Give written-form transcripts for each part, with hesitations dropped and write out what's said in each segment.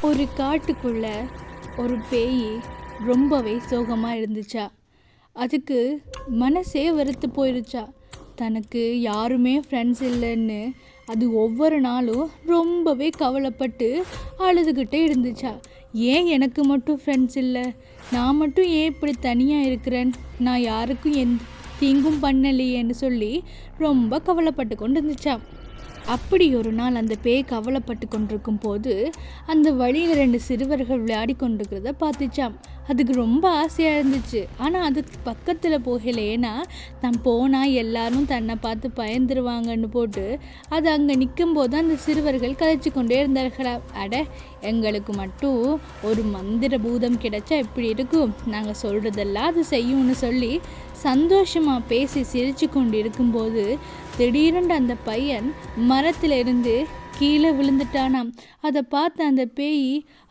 ஒரு காட்டுக்குள்ள ஒரு பேய் ரொம்பவே சோகமாக இருந்துச்சா. அதுக்கு மனசே வெறுத்து போயிருச்சா. தனக்கு யாருமே ஃப்ரெண்ட்ஸ் இல்லைன்னு அது ஒவ்வொரு நாளும் ரொம்பவே கவலைப்பட்டு அழுதுகிட்டே இருந்துச்சா. ஏன் எனக்கு மட்டும் ஃப்ரெண்ட்ஸ் இல்லை, நான் மட்டும் ஏன் இப்படி தனியாக இருக்கிறேன், நான் யாருக்கும் எந்த தீங்கும் பண்ணலையேன்னு சொல்லி ரொம்ப கவலைப்பட்டு கொண்டு இருந்துச்சா. அப்படி ஒரு நாள் அந்த பேய் கவலைப்பட்டு கொண்டிருக்கும் போது அந்த வழியில் 2 சிறுவர்கள் விளையாடி கொண்டிருக்கிறத பார்த்துச்சாம். அதுக்கு ரொம்ப ஆசையாக இருந்துச்சு. ஆனால் அது பக்கத்தில் போகலை. ஏன்னா தான் போனால் எல்லாரும் தன்னை பார்த்து பயந்துருவாங்கன்னு போட்டு அது அங்கே நிற்கும்போது அந்த சிறுவர்கள் கதைச்சு கொண்டே இருந்தார்களா. அட, எங்களுக்கு மட்டும் ஒரு மந்திர பூதம் கிடைச்சா எப்படி இருக்கும், நாங்கள் சொல்கிறதெல்லாம் அது செய்யும்னு சொல்லி சந்தோஷமாக பேசி சிரித்து கொண்டு இருக்கும்போது திடீரென்று அந்த பையன் மரத்தில் இருந்து கீழே விழுந்துட்டானாம். அதை பார்த்து அந்த பேய்,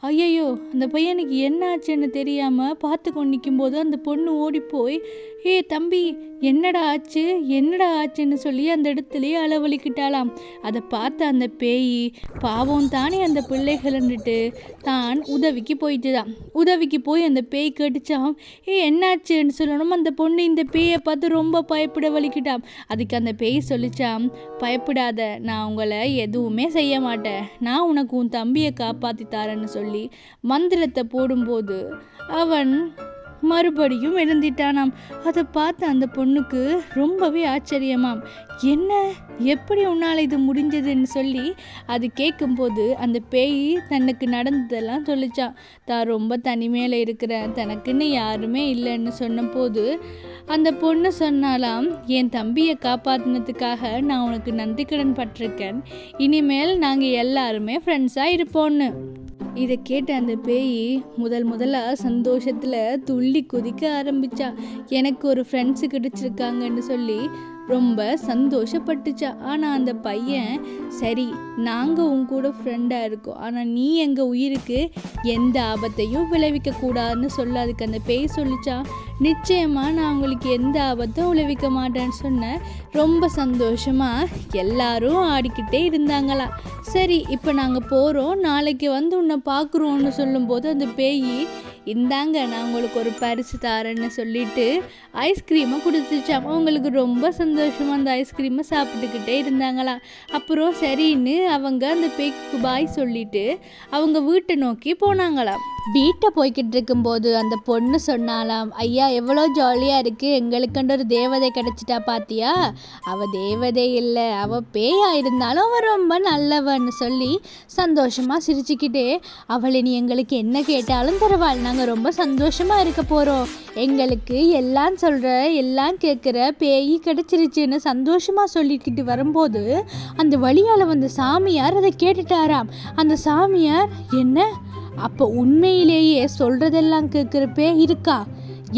ஐயையோ அந்த பையனுக்கு என்ன ஆச்சுன்னு தெரியாமல் பார்த்து கொண்டு நிற்கும்போது அந்த பொண்ணு ஓடி போய், ஏ தம்பி என்னடா ஆச்சுன்னு சொல்லி அந்த இடத்துலையே அளவழிக்கிட்டாலாம். அதை பார்த்து அந்த பேய் பாவம் தானே அந்த பிள்ளைகள்ன்னுட்டு தான் உதவிக்கு போயிட்டுதான். உதவிக்கு போய் அந்த பேய் கேட்டுச்சான், என்னாச்சுன்னு சொல்லணும். அந்த பொண்ணு இந்த பேயை பார்த்து ரொம்ப பயப்பட வலிக்கிட்டான். அதுக்கு அந்த பேய் சொல்லிச்சான், பயப்படாத, நான் உங்களை எதுவுமே செய்ய மாட்டேன், நான் உனக்கு உன் தம்பியை காப்பாற்றி தரேன்னு சொல்லி மந்திரத்தை போடும்போது அவன் மறுபடியும் எழுந்திட்டானாம். அதை பார்த்து அந்த பொண்ணுக்கு ரொம்பவே ஆச்சரியமாம். என்ன, எப்படி உன்னால் இது முடிஞ்சதுன்னு சொல்லி அது கேட்கும்போது அந்த பேய் தனக்கு நடந்ததெல்லாம் சொல்லிச்சான். தான் ரொம்ப தனிமையில் இருக்கிறேன், தனக்குன்னு யாருமே இல்லைன்னு சொன்னபோது அந்த பொண்ணு சொன்னாலாம், என் தம்பியை காப்பாற்றினதுக்காக நான் உனக்கு நன்றி கடன் பட்டிருக்கேன், இனிமேல் நாங்கள் எல்லாருமே ஃப்ரெண்ட்ஸாக இருப்போன்னு. இதை கேட்ட அந்த பேய் முதலாக சந்தோஷத்தில் துள்ளி குதிக்க ஆரம்பிச்சா. எனக்கு ஒரு ஃப்ரெண்ட்ஸு கிடைச்சிருக்காங்கன்னு சொல்லி ரொம்ப சந்தோஷப்பட்டுச்சா. ஆனால் அந்த பையன், சரி நாங்கள் உன் கூட ஃப்ரெண்டாக இருக்கோம், ஆனால் நீ எங்கள் உயிருக்கு எந்த ஆபத்தையும் விளைவிக்க கூடாதுன்னு சொல்ல அதுக்கு அந்த பேய் சொல்லிச்சான், நிச்சயமாக நான் உங்களுக்கு எந்த ஆபத்தும் விளைவிக்க மாட்டேன்னு சொன்னேன். ரொம்ப சந்தோஷமாக எல்லாரும் ஆடிக்கிட்டே இருந்தாங்களாம். சரி இப்போ நாங்கள் போகிறோம், நாளைக்கு வந்து உன்னை பார்க்குறோன்னு சொல்லும்போது அந்த பேய், இந்தாங்க நான் உங்களுக்கு ஒரு பரிசு தாரேன்னு சொல்லிட்டு ஐஸ்கிரீமை கொடுத்துச்சாம். அவங்களுக்கு ரொம்ப சந்தோஷமாக அந்த ஐஸ்கிரீமை சாப்பிட்டுக்கிட்டே இருந்தாங்களாம். அப்புறம் சரின்னு அவங்க அந்த பேய்க்கு பாய் சொல்லிட்டு அவங்க வீட்டை நோக்கி போனாங்களாம். வீட்டை போய்கிட்டு இருக்கும்போது அந்த பொண்ணு சொன்னாலாம், ஐயா எவ்வளோ ஜாலியாக இருக்குது, எங்களுக்குன்ற ஒரு தேவதை கிடச்சிட்டா பார்த்தியா, அவள் தேவதை இல்லை, அவள் பேயாக இருந்தாலும் அவள் ரொம்ப நல்லவன்னு சொல்லி சந்தோஷமாக சிரிச்சுக்கிட்டே, அவளை நீ எங்களுக்கு என்ன கேட்டாலும் தருவாள், நாங்கள் ரொம்ப சந்தோஷமாக இருக்க போகிறோம், எங்களுக்கு எல்லாம் சொல்கிற எல்லாம் கேட்குற பேய் கிடச்சிருச்சுன்னு சந்தோஷமாக சொல்லிக்கிட்டு வரும்போது அந்த வழியால் வந்த சாமியார் அதை கேட்டுட்டாராம். அந்த சாமியார், என்ன அப்போ உண்மையிலேயே சொல்கிறதெல்லாம் கேட்குற பேய் இருக்கா,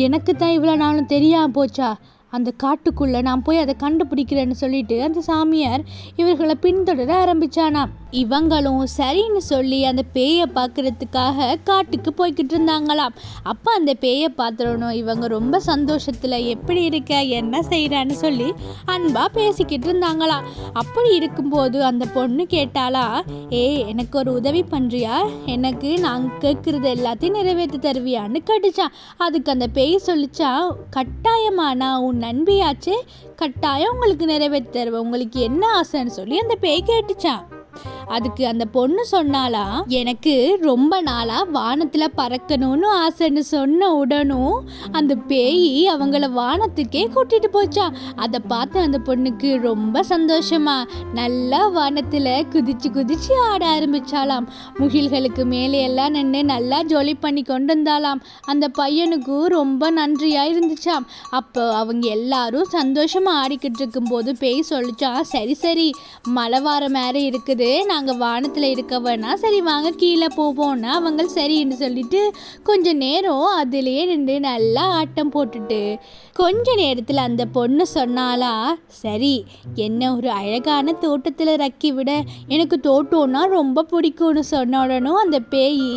எனக்கு தான் இவ்வளோ நாளும் தெரியாமல் போச்சா, அந்த காட்டுக்குள்ளே நான் போய் அதை கண்டுபிடிக்கிறேன்னு சொல்லிட்டு அந்த சாமியார் இவர்களை பின்தொடர ஆரம்பித்தானாம். இவங்களும் சரின்னு சொல்லி அந்த பேயை பார்க்குறதுக்காக காட்டுக்கு போய்கிட்டு இருந்தாங்களாம். அப்போ அந்த பேயை பார்த்துடணும் இவங்க ரொம்ப சந்தோஷத்தில், எப்படி இருக்க என்ன செய்கிறான்னு சொல்லி அன்பாக பேசிக்கிட்டு இருந்தாங்களாம். அப்படி இருக்கும்போது அந்த பொண்ணு கேட்டாலா, எனக்கு ஒரு உதவி பண்ணுறியா, எனக்கு நாங்கள் கேட்குறது எல்லாத்தையும் நிறைவேற்றி தருவியான்னு கேட்டுச்சான். அதுக்கு அந்த பேய் சொல்லிச்சான், கட்டாயமானா உன் நண்பியாச்சு, கட்டாயம் உங்களுக்கு நிறைவேற்றி தருவேன், உங்களுக்கு என்ன ஆசைன்னு சொல்லி அந்த பேய் கேட்டுச்சான். அதுக்கு அந்த பொண்ணு சொன்னாலா, எனக்கு ரொம்ப நாளாக வானத்தில் பறக்கணும்னு ஆசைன்னு சொன்ன உடனும் அந்த பேய் அவங்கள வானத்துக்கே கூட்டிகிட்டு போச்சா. அதை பார்த்து அந்த பொண்ணுக்கு ரொம்ப சந்தோஷமா நல்லா வானத்தில் குதிச்சு ஆட ஆரம்பிச்சாலாம். முகில்களுக்கு மேலே எல்லாம் நின்று நல்லா ஜொலி பண்ணி கொண்டு வந்தாலாம். அந்த பையனுக்கு ரொம்ப நன்றியாக இருந்துச்சாம். அப்போ அவங்க எல்லாரும் சந்தோஷமாக ஆடிக்கிட்டு இருக்கும்போது பேய் சொல்லிச்சா, சரி மழை வார மாதிரி இருக்குது, நாங்கள் வானத்தில் இருக்கவனா, சரி வாங்க கீழே போவோம்னா அவங்க சரின்னு சொல்லிட்டு கொஞ்ச நேரம் அதிலேயே நின்று நல்லா ஆட்டம் போட்டுட்டு கொஞ்ச நேரத்தில் அந்த பொண்ணு சொன்னாலா, சரி என்ன ஒரு அழகான தோட்டத்தில் ரக்கி விட, எனக்கு தோட்டம்னா ரொம்ப பிடிக்கும்னு சொன்ன உடனும் அந்த பேய்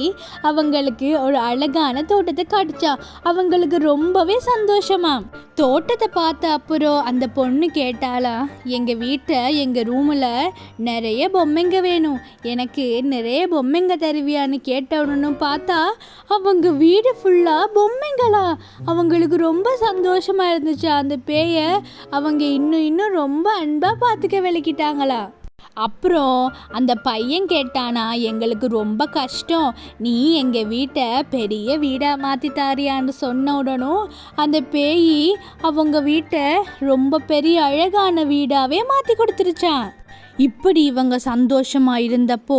அவங்களுக்கு ஒரு அழகான தோட்டத்தை காட்டுச்சா. அவங்களுக்கு ரொம்பவே சந்தோஷமா. தோட்டத்தை பார்த்த அப்புறம் அந்த பொண்ணு கேட்டாலா, எங்கள் வீட்டை எங்கள் ரூமில் நிறைய பொம்மைங்க வேணும், எனக்கு நிறைய பொம்மைங்க தருவியான்னு கேட்டவனு பார்த்தா அவங்க வீடு ஃபுல்லாக பொம்மைங்களா. அவங்களுக்கு ரொம்ப சந்தோஷமாக இருந்துச்சு. அந்த பேயை அவங்க இன்னும் ரொம்ப அன்பாக பார்த்துக்க விளக்கிட்டாங்களா. அப்புறம் அந்த பையன் கேட்டானா, எங்களுக்கு ரொம்ப கஷ்டம், நீ எங்கள் வீட்டை பெரிய வீடாக மாற்றி தாரியான்னு சொன்ன உடனும் அந்த பேய் அவங்க வீட்டை ரொம்ப பெரிய அழகான வீடாகவே மாற்றி கொடுத்துருச்சான். இப்படி இவங்க சந்தோஷமாக இருந்தப்போ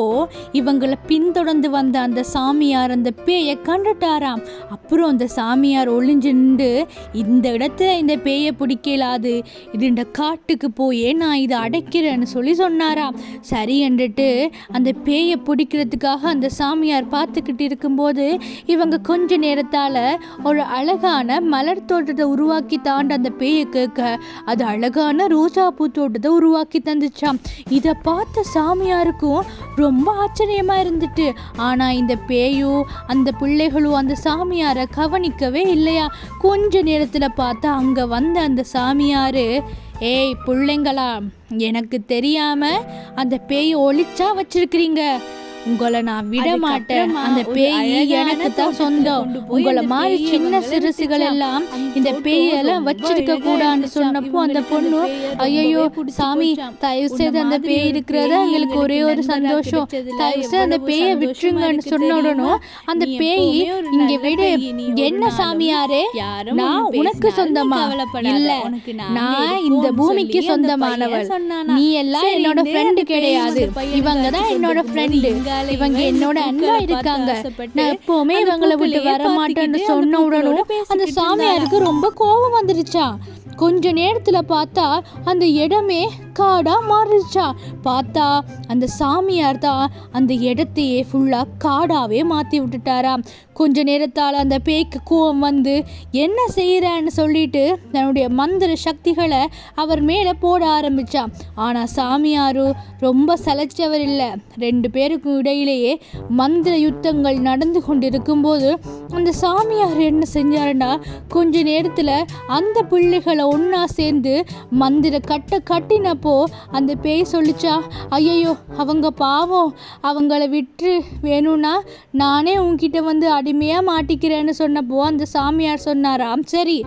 இவங்களை பின்தொடர்ந்து வந்த அந்த சாமியார் அந்த பேயை கண்டுட்டாராம். அப்புறம் அந்த சாமியார் ஒளிஞ்சு நின்று, இந்த இடத்துல இந்த பேயை பிடிக்கலாது, இது இந்த காட்டுக்கு போயே நான் இதை அடைக்கிறேன்னு சொன்னாராம். சரி என்றுட்டு அந்த பேயை பிடிக்கிறதுக்காக அந்த சாமியார் பார்த்துக்கிட்டு இருக்கும்போது இவங்க கொஞ்ச நேரத்தால் ஒரு அழகான மலர் தோட்டத்தை உருவாக்கி தாண்ட அந்த பேயை கேட்க அது அழகான ரோஜா பூ தோட்டத்தை உருவாக்கி தந்துச்சாம். இதை பார்த்த சாமியாருக்கும் ரொம்ப ஆச்சரியமா இருந்துட்டு, ஆனா இந்த பேயும் அந்த பிள்ளைகளும் அந்த சாமியாரை கவனிக்கவே இல்லையா. கொஞ்ச நேரத்துல பார்த்தா அங்க வந்த அந்த சாமியாரு, ஏய் பிள்ளைங்களா, எனக்கு தெரியாம அந்த பேயை ஒளிச்சா வச்சிருக்கிறீங்க, உங்களை நான் விட மாட்டேன், அந்த பேய் எனக்கு தான் சொந்தம், உங்களை மாதிரி சின்ன சிறுசுகள் எல்லாம் இந்த பேயெல்லாம் வச்சிருக்க கூடாதுன்னு சொன்னப்போ அந்த பொண்ணு, ஐயோ சாமி தயவு செய்து அந்த பேய் இருக்கிறத எங்களுக்கு ஒரே ஒரு சந்தோஷம், தயவு செய்து அந்த பேயை விட்டுருங்கன்னு சொன்ன உடனும் அந்த பேய், இங்க விட, என்ன சாமியாரே, நான் உனக்கு சொந்தமா இல்ல, நான் இந்த பூமிக்கு சொந்தமானவள், நீ எல்லாம் என்னோட ஃப்ரெண்டு கிடையாது, இவங்க தான் என்னோட ஃப்ரெண்டு, இவங்க என்னோட அண்ணா இருக்காங்க, நான் எப்பவுமே இவங்களை விட்டு வர மாட்டேன்னு சொன்ன உடனும் அந்த சாமியாருக்கு ரொம்ப கோபம் வந்துருச்சா. கொஞ்ச நேரத்துல பார்த்தா அந்த இடமே காடா மாறிடுச்சா. பார்த்தா அந்த சாமியார் தான் அந்த இடத்தையே ஃபுல்லா காடாவே மாத்தி விட்டுட்டாராம். கொஞ்ச நேரத்தால் அந்த பேய்க்கு கோவம் வந்து என்ன செய்யறான்னு சொல்லிட்டு தன்னுடைய மந்திர சக்திகளை அவர் மேலே போட ஆரம்பிச்சான். ஆனா சாமியாரு ரொம்ப சலைச்சவர் இல்லை. 2 பேருக்கும் இடையிலேயே மந்திர யுத்தங்கள் நடந்து கொண்டிருக்கும் போது அந்த சாமியார் என்ன செஞ்சாருன்னா, கொஞ்ச நேரத்துல அந்த பிள்ளைகளை ஒன்னா சேர்ந்து மந்திர கட்டினப்போ அந்த பேய் சொல்லிச்சா, ஐயோ அவங்க பாவம், அவங்கள விட்டு வேணும்னா நானே உன்கிட்ட வந்து அடிமையாக மாட்டிக்கிறேன்னு சொன்னப்போ அந்த சாமியார் சொன்னாராம், சரி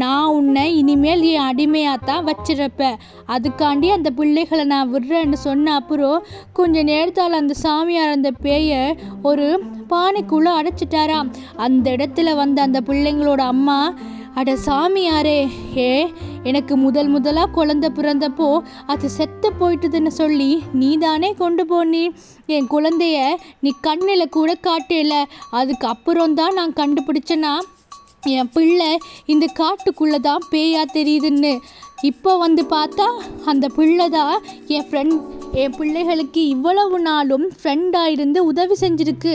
நான் உன்னை இனிமேல் என் அடிமையாகத்தான் வச்சிருப்பேன், அதுக்காண்டி அந்த பிள்ளைகளை நான் விடுறேன்னு சொன்ன அப்புறம் கொஞ்ச நேரத்தால் அந்த சாமியார் அந்த பேயை ஒரு பானைக்குள்ளே அடைச்சிட்டாராம். அந்த இடத்துல வந்த அந்த பிள்ளைங்களோட அம்மா, அட சாமியாரே, எனக்கு முதலாக குழந்தை பிறந்தப்போ அது செத்து போயிட்டுதுன்னு சொல்லி நீ தானே கொண்டு போனி, என் குழந்தைய நீ கண்ணில் கூட காட்டல, அதுக்கு அப்புறம் தான் நான் கண்டுபிடிச்சேன்னா என் பிள்ளை இந்த காட்டுக்குள்ளே தான் பேயா தெரியுதுன்னு. இப்போ வந்து பார்த்தா அந்த பிள்ளை தான் என் பிள்ளைகளுக்கு இவ்வளவு நாளும் ஃப்ரெண்டாக இருந்து உதவி செஞ்சிருக்கு.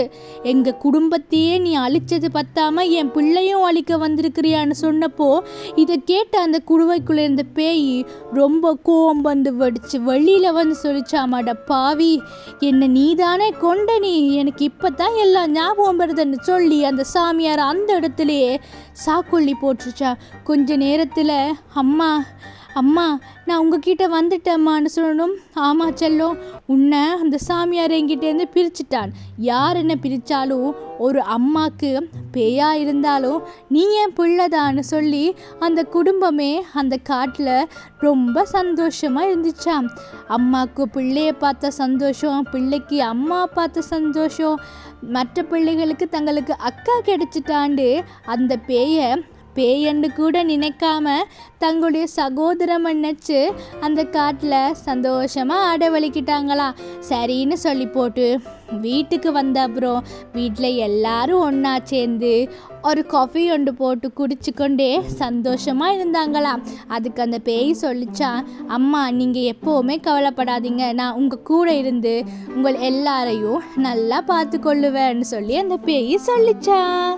எங்கள் குடும்பத்தையே நீ அழிச்சது பத்தாம என் பிள்ளையும் அழிக்க வந்திருக்கிறியான்னு சொன்னப்போ இதை கேட்ட அந்த குடுவைக்குள்ளே இருந்த பேய் ரொம்ப கோவம் வந்து வடிச்சு வெளியில் வந்து சொல்லிச்சாமாட, பாவி, என்னை நீ தானே கொண்ட, நீ எனக்கு இப்போ தான் எல்லாம் ஞாபகம் வருதுன்னு சொல்லி அந்த சாமியார் அந்த இடத்துலையே சாக்கொல்லி போட்டுருச்சா. கொஞ்ச நேரத்தில் அம்மா நான் உங்ககிட்ட வந்துட்டேம்மான்னு சொல்லணும். ஆமாம் செல்லம், உன்னை அந்த சாமியார் என்கிட்டேருந்து பிரிச்சுட்டான். யார் என்ன பிரித்தாலும் ஒரு அம்மாவுக்கு பேயா இருந்தாலும் நீ என் பிள்ளைதான்னு சொல்லி அந்த குடும்பமே அந்த காட்டில் ரொம்ப சந்தோஷமாக இருந்துச்சாம். அம்மாவுக்கு பிள்ளையை பார்த்த சந்தோஷம், பிள்ளைக்கு அம்மா பார்த்த சந்தோஷம், மற்ற பிள்ளைகளுக்கு தங்களுக்கு அக்கா கிடைச்சிட்டாண்டு அந்த பேயன்னு கூட நினைக்காம தங்களுடைய சகோதரம் நினச்சி அந்த காட்டில் சந்தோஷமாக ஆடவழிக்கிட்டாங்களாம். சரின்னு சொல்லி போட்டு வீட்டுக்கு வந்த அப்புறம் வீட்டில் எல்லாரும் ஒன்றா சேர்ந்து ஒரு காஃபி ஒன்று போட்டு குடிச்சுக்கொண்டே சந்தோஷமாக இருந்தாங்களாம். அதுக்கு அந்த பேய் சொல்லிச்சான், அம்மா நீங்கள் எப்போவுமே கவலைப்படாதீங்க, நான் உங்கள் கூட இருந்து உங்கள் எல்லாரையும் நல்லா பார்த்து கொள்ளுவேன்னு சொல்லி அந்த பேய் சொல்லிச்சான்.